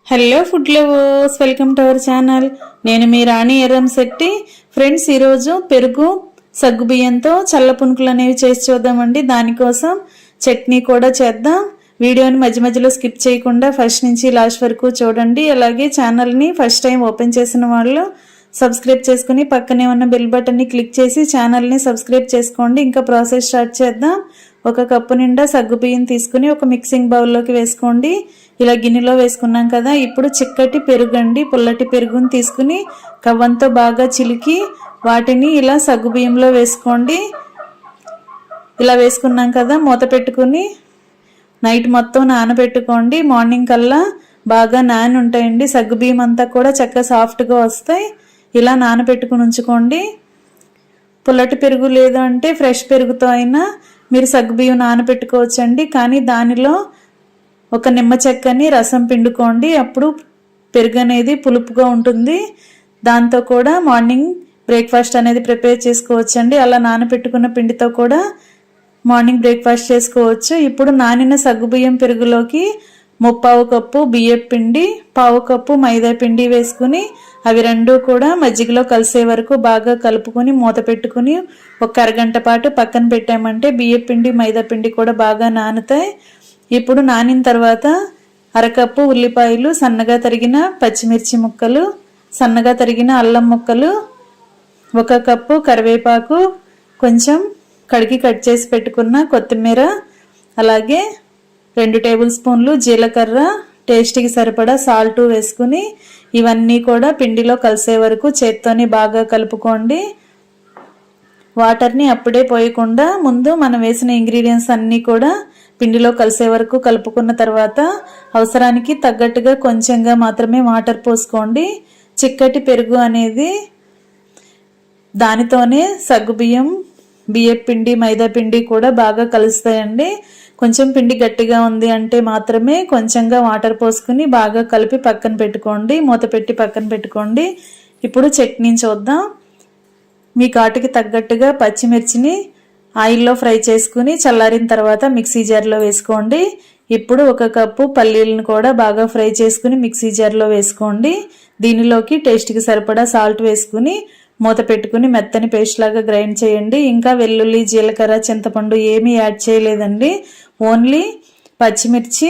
Hello food lovers, welcome to our channel. నేను మీ రాణి Erramsetti. Friends, ఈరోజు పెరుగు సగ్గుబియ్యంతో చల్ల పునుకులు అనేవి చేసి చూద్దామండి. దానికోసం చట్నీ కూడా చేద్దాం. వీడియోని మధ్య మధ్యలో స్కిప్ చేయకుండా ఫస్ట్ నుంచి లాస్ట్ వరకు చూడండి. అలాగే ఛానల్ని ఫస్ట్ టైం ఓపెన్ చేసిన వాళ్ళు సబ్స్క్రైబ్ చేసుకుని పక్కనే ఉన్న బెల్ బటన్ని క్లిక్ చేసి ఛానల్ని సబ్స్క్రైబ్ చేసుకోండి. ఇంకా ప్రాసెస్ స్టార్ట్ చేద్దాం. ఒక కప్పు నిండా సగ్గుబియ్యం తీసుకుని ఒక మిక్సింగ్ బౌల్లోకి వేసుకోండి. ఇలా గిన్నెలో వేసుకున్నాం కదా. ఇప్పుడు చిక్కటి పెరుగండి, పుల్లటి పెరుగుని తీసుకుని కవ్వంతో బాగా చిలికి వాటిని ఇలా సగ్గుబియ్యంలో వేసుకోండి. ఇలా వేసుకున్నాం కదా, మూత పెట్టుకుని నైట్ మొత్తం నానబెట్టుకోండి. మార్నింగ్ కల్లా బాగా నాని ఉంటాయండి. సగ్గుబియ్యం అంతా కూడా చక్కగా సాఫ్ట్గా వస్తాయి. ఇలా నానబెట్టుకుని ఉంచుకోండి. పుల్లటి పెరుగు లేదు అంటే ఫ్రెష్ పెరుగుతో అయినా మీరు సగ్గుబియ్యం నానబెట్టుకోవచ్చండి. కానీ దానిలో ఒక నిమ్మ చెక్కని రసం పిండుకోండి. అప్పుడు పెరుగు అనేది పులుపుగా ఉంటుంది. దాంతో కూడా మార్నింగ్ బ్రేక్ఫాస్ట్ అనేది ప్రిపేర్ చేసుకోవచ్చండి. అలా నానబెట్టుకున్న పిండితో కూడా మార్నింగ్ బ్రేక్ఫాస్ట్ చేసుకోవచ్చు. ఇప్పుడు నానిన సగ్గుబియ్యం పెరుగులోకి 3/4 కప్పు బియ్యం పిండి, 1/4 కప్పు మైదా పిండి వేసుకుని అవి రెండు కూడా మజ్జిగలో కలిసే వరకు బాగా కలుపుకొని మూత పెట్టుకుని ఒక అరగంట పాటు పక్కన పెట్టామంటే బియ్యం పిండి మైదా పిండి కూడా బాగా నానుతాయి. ఇప్పుడు నానిన తర్వాత అరకప్పు ఉల్లిపాయలు, సన్నగా తరిగిన పచ్చిమిర్చి ముక్కలు, సన్నగా తరిగిన అల్లం ముక్కలు, 1 కప్పు కరివేపాకు, కొంచెం కడిగి కట్ చేసి పెట్టుకున్న కొత్తిమీర, అలాగే 2 టేబుల్ స్పూన్లు జీలకర్ర, టేస్ట్కి సరిపడా సాల్ట్ వేసుకుని ఇవన్నీ కూడా పిండిలో కలిసే వరకు చేత్తోని బాగా కలుపుకోండి. వాటర్ని అప్పుడే పోయకుండా ముందు మనం వేసిన ఇంగ్రీడియంట్స్ అన్నీ కూడా పిండిలో కలిసే వరకు కలుపుకున్న తర్వాత అవసరానికి తగ్గట్టుగా కొంచెంగా మాత్రమే వాటర్ పోసుకోండి. చిక్కటి పెరుగు అనేది దానితోనే సగ్గుబియ్యం, బియ్యం పిండి, మైదా పిండి కూడా బాగా కలుస్తాయండి. కొంచెం పిండి గట్టిగా ఉంది అంటే మాత్రమే కొంచెంగా వాటర్ పోసుకుని బాగా కలిపి పక్కన పెట్టుకోండి. మూత పెట్టి పక్కన పెట్టుకోండి. ఇప్పుడు చట్నీని చూద్దాం. మీ ఘాటుకి తగ్గట్టుగా పచ్చిమిర్చిని ఆయిల్లో ఫ్రై చేసుకుని చల్లారిన తర్వాత మిక్సీ జార్లో వేసుకోండి. ఇప్పుడు 1 కప్పు పల్లీలను కూడా బాగా ఫ్రై చేసుకుని మిక్సీ జార్లో వేసుకోండి. దీనిలోకి టేస్ట్కి సరిపడా సాల్ట్ వేసుకుని మూత పెట్టుకుని మెత్తని పేస్ట్ లాగా గ్రైండ్ చేయండి. ఇంకా వెల్లుల్లి, జీలకర్ర, చింతపండు ఏమీ యాడ్ చేయలేదండి. ఓన్లీ పచ్చిమిర్చి,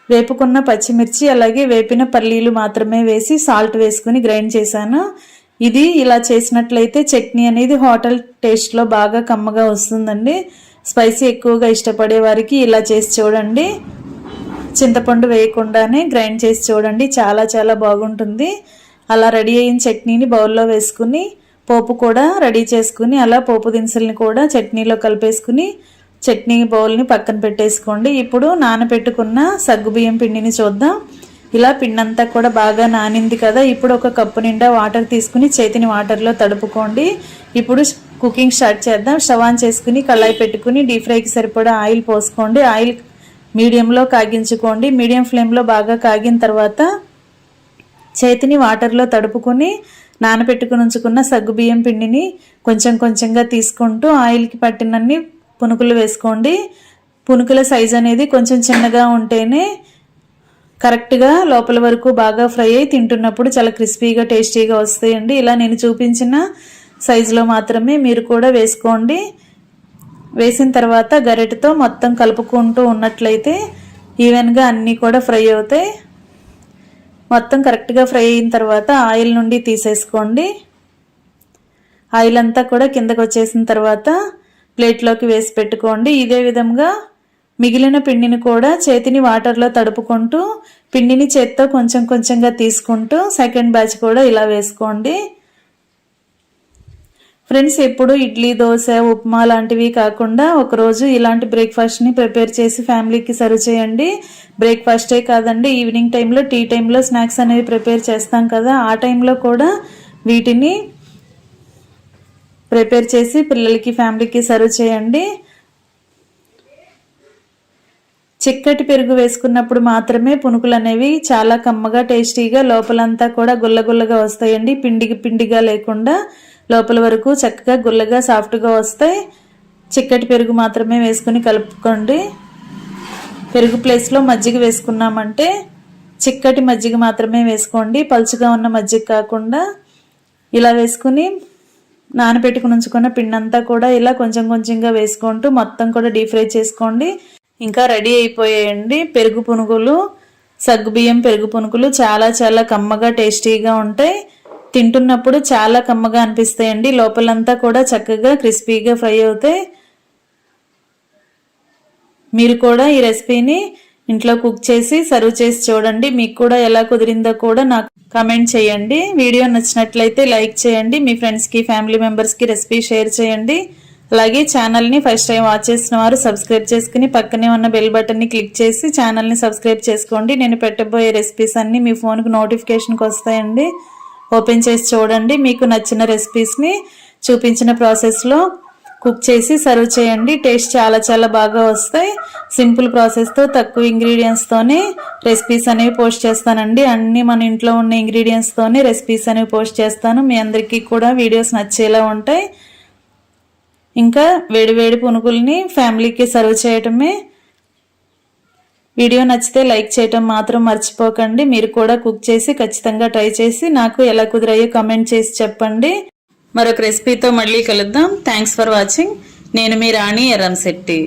వేపుకున్న పచ్చిమిర్చి, అలాగే వేపిన పల్లీలు మాత్రమే వేసి సాల్ట్ వేసుకుని గ్రైండ్ చేశాను. ఇది ఇలా చేసినట్లయితే చట్నీ అనేది హోటల్ టేస్ట్లో బాగా కమ్మగా వస్తుందండి. స్పైసీ ఎక్కువగా ఇష్టపడే వారికి ఇలా చేసి చూడండి. చింతపండు వేయకుండానే గ్రైండ్ చేసి చూడండి, చాలా చాలా బాగుంటుంది. అలా రెడీ అయిన చట్నీని బౌల్లో వేసుకుని పోపు కూడా రెడీ చేసుకుని అలా పోపు దినుసుల్ని కూడా చట్నీలో కలిపేసుకుని చట్నీ బౌల్ని పక్కన పెట్టేసుకోండి. ఇప్పుడు నానబెట్టుకున్న సగ్గుబియ్యం పిండిని చూద్దాం. ఇలా పిండి అంతా కూడా బాగా నానింది కదా. ఇప్పుడు 1 కప్పు నిండా వాటర్ తీసుకుని చేతిని వాటర్లో తడుపుకోండి. ఇప్పుడు కుకింగ్ స్టార్ట్ చేద్దాం. స్టవ్ ఆన్ చేసుకుని కళాయి పెట్టుకుని డీప్ ఫ్రైకి సరిపడా ఆయిల్ పోసుకోండి. ఆయిల్ మీడియంలో కాగించుకోండి. మీడియం ఫ్లేమ్లో బాగా కాగిన తర్వాత చేతిని వాటర్లో తడుపుకొని నానబెట్టుకుని ఉంచుకున్న సగ్గుబియ్యం పిండిని కొంచెం కొంచెంగా తీసుకుంటూ ఆయిల్కి పట్టినన్ని పునుకులు వేసుకోండి. పునుకుల సైజ్ అనేది కొంచెం చిన్నగా ఉంటేనే కరెక్ట్గా లోపల వరకు బాగా ఫ్రై అయి తింటున్నప్పుడు చాలా క్రిస్పీగా టేస్టీగా వస్తాయండి. ఇలా నేను చూపించిన సైజులో మాత్రమే మీరు కూడా వేసుకోండి. వేసిన తర్వాత గరిటెతో మొత్తం కలుపుకుంటూ ఉన్నట్లయితే ఈవెన్గా అన్నీ కూడా ఫ్రై అవుతాయి. మొత్తం కరెక్ట్గా ఫ్రై అయిన తర్వాత ఆయిల్ నుండి తీసేసుకోండి. ఆయిల్ అంతా కూడా కిందకు వచ్చేసిన తర్వాత ప్లేట్లోకి వేసి పెట్టుకోండి. ఇదే విధంగా మిగిలిన పిండిని కూడా చేతిని వాటర్లో తడుపుకుంటూ పిండిని చేత్తో కొంచెం కొంచెంగా తీసుకుంటూ సెకండ్ బ్యాచ్ కూడా ఇలా వేసుకోండి. ఫ్రెండ్స్, ఎప్పుడు ఇడ్లీ, దోశ, ఉప్మా లాంటివి కాకుండా ఒకరోజు ఇలాంటి బ్రేక్ఫాస్ట్ని ప్రిపేర్ చేసి ఫ్యామిలీకి సర్వ్ చేయండి. బ్రేక్ఫాస్టే కాదండి, ఈవినింగ్ టైంలో, టీ టైంలో స్నాక్స్ అనేవి ప్రిపేర్ చేస్తాం కదా, ఆ టైంలో కూడా వీటిని ప్రిపేర్ చేసి పిల్లలకి, ఫ్యామిలీకి సర్వ్ చేయండి. చిక్కటి పెరుగు వేసుకున్నప్పుడు మాత్రమే పునుకులు అనేవి చాలా కమ్మగా, టేస్టీగా, లోపలంతా కూడా గుల్లగుల్లగా వస్తాయండి. పిండిగా లేకుండా లోపల వరకు చక్కగా గుల్లగా సాఫ్ట్గా వస్తాయి. చిక్కటి పెరుగు మాత్రమే వేసుకుని కలుపుకోండి. పెరుగు ప్లేస్లో మజ్జిగ వేసుకున్నామంటే చిక్కటి మజ్జిగ మాత్రమే వేసుకోండి, పలుచగా ఉన్న మజ్జిగ కాకుండా. ఇలా వేసుకుని నానబెట్టుకుని ఉంచుకున్న పిండి అంతా కూడా ఇలా కొంచెం కొంచెంగా వేసుకుంటూ మొత్తం కూడా డీప్ ఫ్రై చేసుకోండి. ఇంకా రెడీ అయిపోయాయండి పెరుగు పునుగులు, సగ్గుబియ్యం పెరుగు పునుగులు. చాలా చాలా కమ్మగా టేస్టీగా ఉంటాయి. తింటున్నప్పుడు చాలా కమ్మగా అనిపిస్తాయండి. లోపలంతా కూడా చక్కగా క్రిస్పీగా ఫ్రై అవుతాయి. మీరు కూడా ఈ రెసిపీని ఇంట్లో కుక్ చేసి సర్వ్ చేసి చూడండి. మీకు కూడా ఎలా కుదిరిందో కూడా నాకు కామెంట్ చేయండి. వీడియో నచ్చినట్లయితే లైక్ చేయండి. మీ ఫ్రెండ్స్కి ఫ్యామిలీ మెంబర్స్కి రెసిపీ షేర్ చేయండి. అలాగే ఛానల్ని ఫస్ట్ టైం వాచ్ చేసిన వారు సబ్స్క్రైబ్ చేసుకుని పక్కనే ఉన్న బెల్ బటన్ని క్లిక్ చేసి ఛానల్ని సబ్స్క్రైబ్ చేసుకోండి. నేను పెట్టబోయే రెసిపీస్ అన్నీ మీ ఫోన్కి నోటిఫికేషన్కి వస్తాయండి. ఓపెన్ చేసి చూడండి. మీకు నచ్చిన రెసిపీస్ని చూపించిన ప్రాసెస్లో కుక్ చేసి సర్వ్ చేయండి. టేస్ట్ చాలా చాలా బాగా వస్తాయి. సింపుల్ ప్రాసెస్తో తక్కువ ఇంగ్రీడియంట్స్తోనే రెసిపీస్ అనేవి పోస్ట్ చేస్తానండి. అన్నీ మన ఇంట్లో ఉన్న ఇంగ్రీడియంట్స్తోనే రెసిపీస్ అనేవి పోస్ట్ చేస్తాను. మీ అందరికీ కూడా వీడియోస్ నచ్చేలా ఉంటాయి. ఇంకా వేడివేడి పునుగుల్ని ఫ్యామిలీకి సర్వ్ చేయటమే. వీడియో నచ్చితే లైక్ చేయటం మాత్రం మర్చిపోకండి. మీరు కూడా కుక్ చేసి ఖచ్చితంగా ట్రై చేసి నాకు ఎలా కుదిరాయో కామెంట్ చేసి చెప్పండి. మరొక రెసిపీతో మళ్ళీ కలుద్దాం. Thanks for watching. నేను మీ రాణి ఎర్రంశెట్టి.